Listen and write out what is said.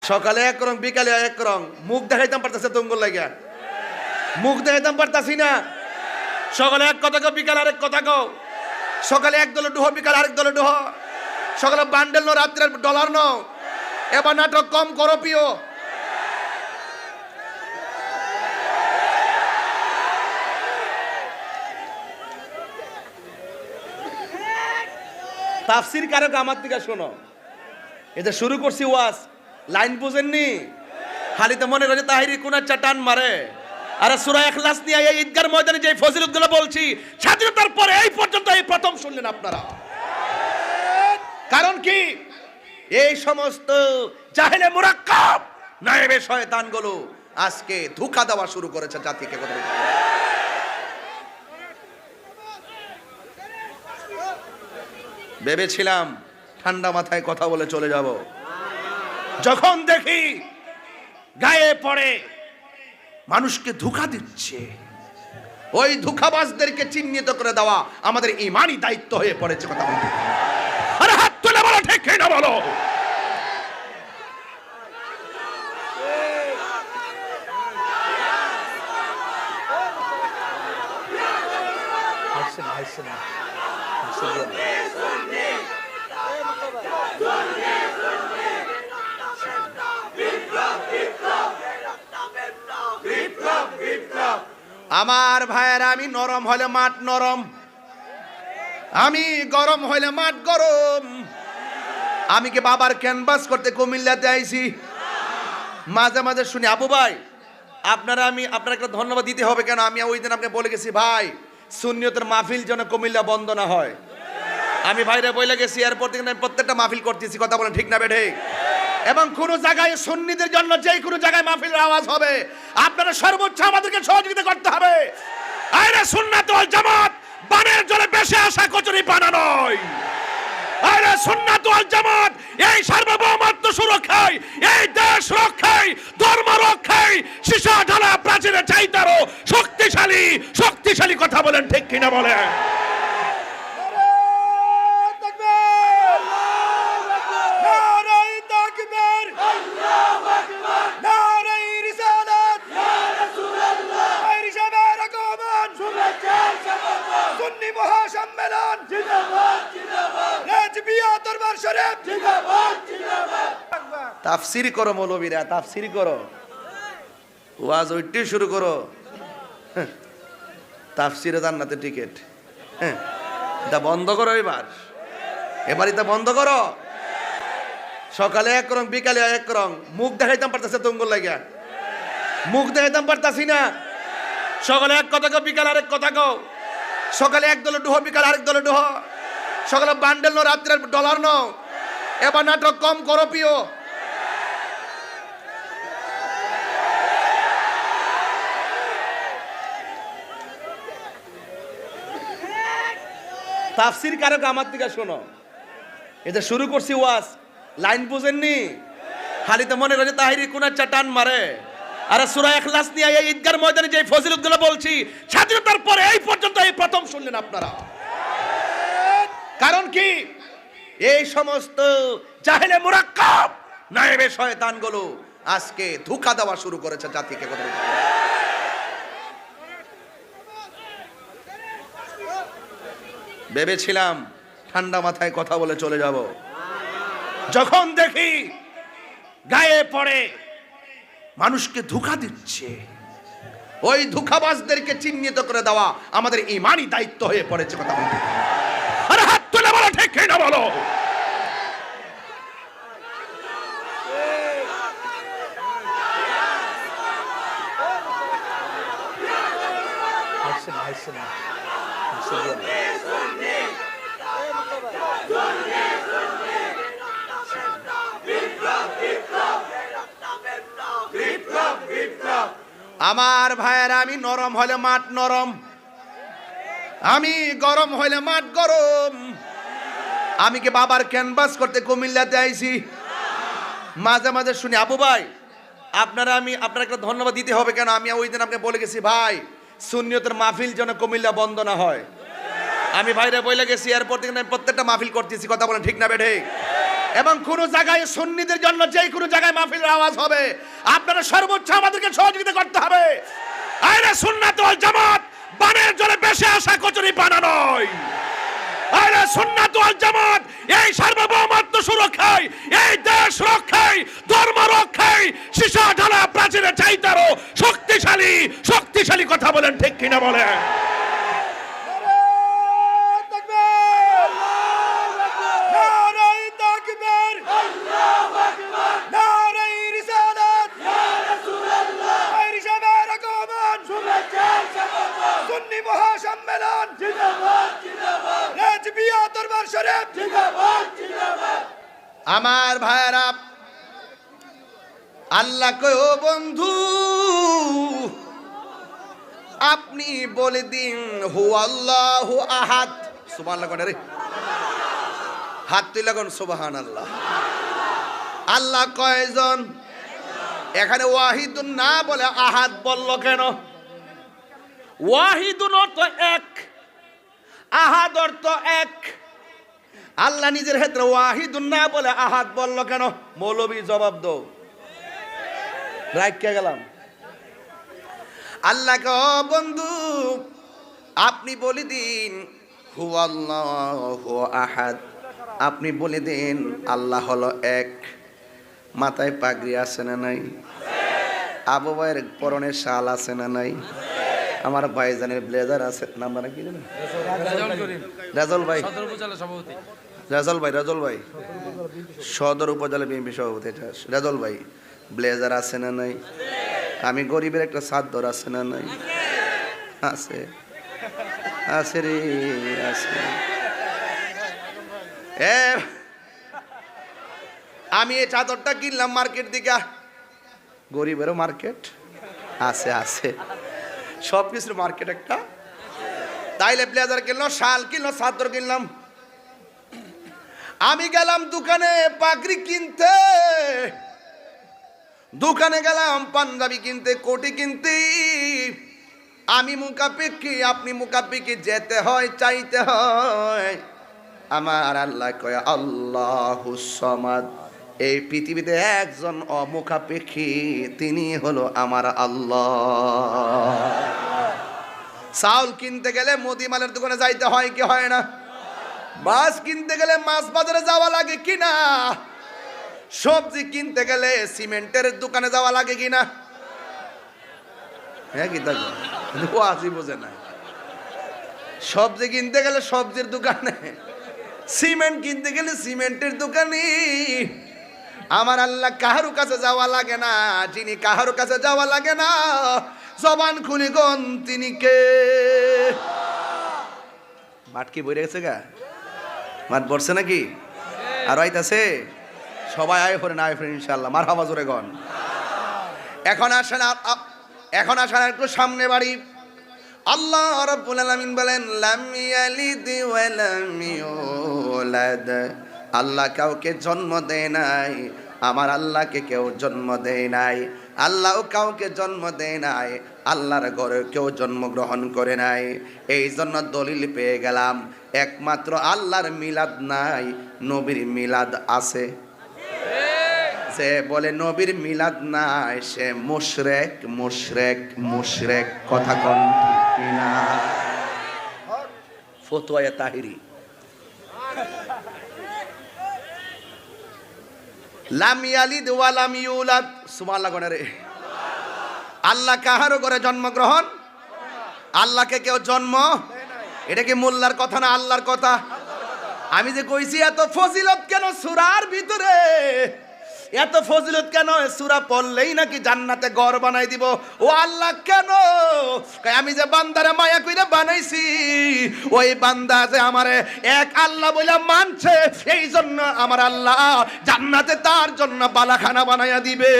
সকালে এক রং বিকালে এক রং, মুখ দেখাইতাম পারতেছে তুঙ্গল লাগিয়া, মুখ দেখাইতাম পারতাছি না। সকালে এক কথা কও, বিকালে আরেক কথা কও। সকালে এক দলে ডুহ, বিকালে আরেক দলে ডুহ। সকালে বান্ডেল নো, রাত্রে ডলার নো। এবার নাটক কম করো প্রিয়। তাফসির কারক আমার থেকে শোনো, এটা শুরু করছি ওয়াজ, লাইন বুঝেননি? খালিতে মনে করে তাহিরি কোন একটা টান মারে। আরে সূরা ইখলাস নিয়ে এই ঈদগার ময়দানে যে ফজিলতগুলো বলছি, স্বাধীনতার পরে এই পর্যন্ত এই প্রথম শুনলেন আপনারা। কারণ কি? এই সমস্ত জাহেলে মুরাক্কাব নায়েবে শয়তানগুলো আজকে ধোঁকা দেওয়া শুরু করেছে জাতিকে। ভেবেছিলাম ঠান্ডা মাথায় কথা বলে চলে যাব, যখন দেখি গায়ে পড়ে মানুষকে ধোঁকা দিচ্ছে, ওই ধোঁকাবাজদেরকে চিহ্নিত করে দেওয়া আমাদের ইমানি দায়িত্ব হয়ে পড়েছে। কথা বলতে আরে হাত তুলে বলো, ঠিক না বলো? আমার ভাইয়েরা, আমি নরম হলে মাঠ নরম, আমি গরম হইলে মাঠ গরম। আমি কি বাবার ক্যানভাস করতে কুমিল্লাতে আইছি? মাঝে মাঝে শুনি, আবু ভাই আপনারা, আমি আপনার একটা ধন্যবাদ দিতে হবে। কেন? আমি ওই দিন আপনাকে বলে গেছি ভাই, সুন্নিয়তের মাহফিল যেন কুমিল্লা বন্ধ না হয়। আমি ভাইরা বলে গেছি, এরপর থেকে আমি প্রত্যেকটা মাহফিল করতেছি। কথা বলেন ঠিক না বেঠে? এবং কোন জায়গায় সুন্নিদের জন্য যেই কোনো জায়গায় মাহফিলের আওয়াজ হবে, আপনারা সর্বোচ্চ আমাদেরকে সহযোগিতা করতে হবে। আরে সুন্নাত ওয়াল জামাত বানের জলে বেশি আসা কচুরি পানা নয়। আরে সুন্নাত ওয়াল জামাত এই সার্বভৌমত্ব সুরক্ষায়, এই দেশ রক্ষায়, ধর্ম রক্ষায় সীসা ঢালা প্রাচীরের চাইতারও শক্তিশালী শক্তিশালী। কথা বলেন ঠিক কিনা বলেন? তাফসির করো মৌলবীরা, তাফসির করো, ওয়াজ ওইটি শুরু করো। তাফসিরে জান্নাতে টিকিট, এটা বন্ধ করো। এবার এটা বন্ধ করো। সকালে এক রং বিকালে এক রং, মুখ দেখাইতাম পারতেছে তুঙ্গল লাগিয়া, মুখ দেখাইতাম পারতাছি না। সকালে এক কথা কও, বিকালে আরেক কথা কও। সকালে এক দলে ডুহ, বিকালে আরেক দলে ডুহ। সকালে বান্ডেল নো, রাত্রে ডলার নো। এবার নাটক কম করো প্রিয়। তাফসির কারক আমার থেকে শোনো, এটা শুরু করছি ওয়াজ, লাইন বুঝেননি? খালিতে মনে করে তাহিরি কোন একটা টান মারে। আরে সূরা ইখলাস নিয়ে এই ঈদগার ময়দানে যে ফজিলতগুলো বলছি, স্বাধীনতার পরে এই পর্যন্ত এই প্রথম শুনলেন আপনারা। কারণ কি? এই সমস্ত জাহেলে মুরাক্কাব নায়েবে শয়তানগুলো আজকে ধোঁকা দেওয়া শুরু করেছে জাতিকে। কথা ভেবেছিলাম ঠান্ডা মাথায় কথা বলে চলে যাব, যখন দেখি গায়ে পড়ে মানুষকে ধোঁকা দিচ্ছে, ওই ধোঁকাবাজদেরকে চিহ্নিত করে দেওয়া আমাদের ইমানি দায়িত্ব হয়ে পড়েছে। কথা বলতে আরে হাত তুলে বলো, ঠিক না বলো? আমার ভাইয়েরা, আমি নরম হলে মাঠ নরম, আমি গরম হইলে মাঠ গরম। আমি কি বাবার ক্যানভাস করতে কুমিল্লাতে আইছি? মাঝে মাঝে শুনি, আবু ভাই আপনারা, আমি আপনার একটা ধন্যবাদ দিতে হবে। কেন? আমি ওই দিন আপনাকে বলে গেছি ভাই, সুন্নিয়তের মাহফিল যেন কুমিল্লা বন্ধ না হয়। আমি ভাইরা বলে গেছি, এরপর থেকে আমি প্রত্যেকটা মাহফিল করতেছি। কথা বলেন ঠিক না বেঠে? এবং কোন জায়গায় সুন্নিদের জন্য যেই কোনো জায়গায় মাহফিলের আওয়াজ হবে, আপনারা সর্বোচ্চ আমাদেরকে সহযোগিতা করতে হবে। আরে সুন্নাত ওয়াল জামাত বানের জলে বেশি আসা কচুরি পানা নয়। আরে সুন্নাত ওয়াল জামাত এই সার্বভৌমত্ব সুরক্ষায়, এই দেশ রক্ষায়, ধর্ম রক্ষায় সীসা ঢালা প্রাচীরের চাইতারও শক্তিশালী শক্তিশালী কথা বলেন, ঠিক কিনা বলেন? আমার ভাইরা, আল্লাহ কয় ও বন্ধু আপনি বলে দিন হু আল্লাহু আহাদ। সুবহানাল্লাহ কোন রে, হাত তুলে কোন সুবহানাল্লাহ। আল্লাহ কয়জন? এখানে ওয়াহিদুন না বলে আহাদ বলল কেন? ওয়াহিদুন অর্থ এক, আহাদ অর্থ এক। আল্লাহ নিজের ক্ষেত্রে ওয়াহিদুন না বলে আহাদ বলল কেন? মৌলবী জবাব দাও, রাইখা গেলাম। আল্লাহকে ও বন্ধু আপনি বলে দিন হু আল্লাহু আহাদ, আপনি বলে দিন আল্লাহ হলো এক। মাথায় পাগড়ি আছে না নাই? আবু ভাইয়ের পরনে শাল আছে না নাই? আমার ভাইজানের ব্লেজার আছে, নাম মানে কি জানেন? রাজল ভাই, রাজল ভাই, রাজল ভাই সদর উপজেলা বিএনপি সভাপতি। এটা রাজল ভাই, ব্লেজার আছে না নাই? আমি গরিবের একটা চাদর আছে না নাই? আছে, আছে রে আছে। আমি এই চাদরটা কিনলাম মার্কেট দিকে, গরিবেরও মার্কেট আছে, আছে সব কিছুর মার্কেট একটা। তাইলে ব্লেজার কিনলাম, শাল কিনলাম, চাদর কিনলাম। আমি গেলাম দোকানে পাগড়ি কিনতে, দোকানে গেলাম পাঞ্জাবি কিনতে, কোটি কিনতে। আমি মুকাপিকি, আপনি মুকাপিকি, যেতে হয় চাইতে হয়। আমার আল্লাহ কয় আল্লাহুস সামাদ, এই পৃথিবীতে একজন অমুখাপেক্ষী, তিনি হলো আমার আল্লাহ। চাউল কিনতে গেলে মুদিমালের দোকানে যাইতে হয় কি হয় না? মাছ কিনতে গেলে মাছ বাজারে যাওয়া লাগে কিনা? সবজি কিনতে গেলে সিমেন্টের দোকানে যাওয়া লাগে কিনা? হ্যাঁ কি থাকে, ও আজি বোঝে না। সবজি কিনতে গেলে সবজির দোকানে, সিমেন্ট কিনতে গেলে সিমেন্টের দোকানে। আমার আল্লাহ কাহারও কাছে যাওয়া লাগে না, যিনি কাহারও কাছে যাওয়া লাগে না, জবান খুলি গন তিনি কে? মাঠ কি বইরে গেছে গা? মাঠ বসছে নাকি? আর আইতাছে সবাই আয় ফেরেন, আয় ফেরেন ইনশাআল্লাহ। মারহাবা জোরে গন। এখন আসেন, এখন আসেন একটু সামনে বাড়ি। আল্লাহ রাব্বুল আলামিন বলেন লাম ইয়ালিদ ওয়া লাম ইউলাদ, আল্লাহ কাউকে জন্ম দেয় নাই, আমার আল্লাহকে কেউ জন্ম দেয় নাই। আল্লাহও কাউকে জন্ম দেয় নাই, আল্লাহর ঘরে কেউ জন্মগ্রহণ করে নাই। এই জন্য দলিল পেয়ে গেলাম, একমাত্র আল্লাহর মিলাদ নাই, নবীর মিলাদ আছে। যে বলে নবীর মিলাদ নাই সে মুশরিক, মুশরিক, মুশরিক। কথা কোন ঠিক কিনা? ফতোয়া তাহিরি। লাম ইয়ালিদ ওয়া লাম ইউলাদ। সুবহানাল্লাহ কোন রে? আল্লাহ কাহারও করে জন্মগ্রহণ, আল্লাহকে কেউ জন্ম, এটা কি মোল্লার কথা না আল্লাহর কথা? আমি যে কইছি এত ফজিলত কেন সূরার ভিতরে, এত ফজিলত কেন? সূরা পড়লেই নাকি জান্নাতে ঘর বানাই দিব। ও আল্লাহ কেন? আমি যে বান্দারে মায়া কইরা বানাইছি, ওই বান্দা যে আমারে এক আল্লাহ বইলা মানছে, এই জন্য আমার আল্লাহ জান্নাতে তার জন্য বালাখানা বানাইয়া দিবে।